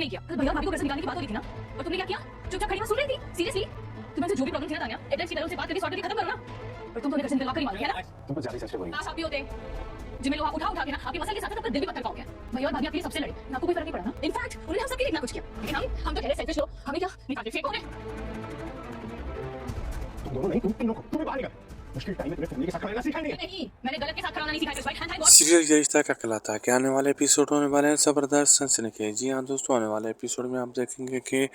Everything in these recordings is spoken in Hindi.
भी नहीं किया। कल भैया और भाभी को घर से निकालने की बात हो रही थी ना, और तुमने क्या किया? चुपचाप खड़ी वहां सुन रही थी। सीरियसली तुम्हें जो भी प्रॉब्लम थी ना तान्या, एड्रेस की तरह से बात करके सॉर्ट करके खत्म करो ना। और तुम तो घर से निकलवा कर ही मारोगे, है ना? तुम तो ज्यादा सेंसिटिव हो रही हो। काश आप भी होते जिम्मे लोग उठा उठा के ना आपके मसले के साथ आपका दिल भी पत्थर पाओगे। भैया और भाभी आपके लिए सबसे लड़े ना, आपको कोई फर्क नहीं पड़ा ना। इनफैक्ट उन्होंने हम सबके लिए इतना कुछ किया, लेकिन हम तो ठहरे सेल्फिश लोग, हमें क्या निकाल के फेंकोगे। तुम दोनों नहीं, तुम लोग तुम्हें बाहर निकल। मुश्किल टाइम में तुम्हें फैमिली के साथ खड़ा सिखाया नहीं है। नहीं, मैंने गलत के साथ खड़ा होना नहीं सिखाया। Right hand God. सीरियल ये रिश्ता क्या कहलाता है के आने वाले एपिसोड होने वाले हैं ज़बरदस्त सनसनीखेज। जी हाँ दोस्तों, आने वाले एपिसोड में आप देखेंगे कि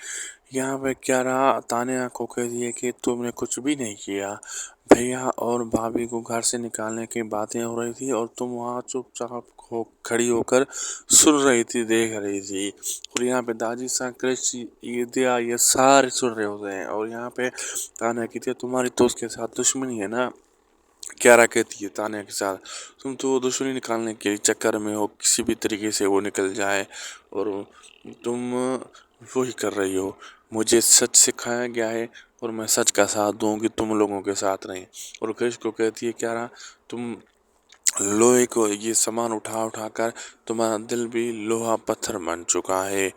यहाँ पे क्यारा तान्या को कहती है कि तुमने कुछ भी नहीं किया। भैया और भाभी को घर से निकालने की बातें हो रही थी और तुम वहाँ चुपचाप हो खड़ी होकर सुन रही थी, देख रही थी। और यहाँ पे दादी सा क्रिश ये सारे सुन रहे होते हैं। और यहाँ पे तान्या कहती है तुम्हारी तो उसके साथ दुश्मनी है ना। क्यारा कहती है तान्या के साथ तुम तो दुश्मनी निकालने के चक्कर में हो, किसी भी तरीके से वो निकल जाए और तुम वही कर रही हो। मुझे सच सिखाया गया है और मैं सच का साथ दूंगी, तुम लोगों के साथ नहीं। और कृष को कहती है क्यारा तुम लोहे को ये सामान उठा उठा कर तुम्हारा दिल भी लोहा पत्थर बन चुका है।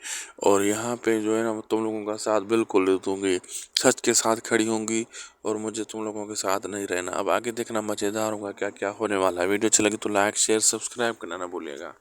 और यहाँ पे जो है ना तुम लोगों का साथ बिल्कुल दे दूंगी, सच के साथ खड़ी होंगी और मुझे तुम लोगों के साथ नहीं रहना। अब आगे देखना मज़ेदार होगा क्या क्या होने वाला है। वीडियो अच्छी लगी तो लाइक शेयर सब्सक्राइब करना ना भूलिएगा।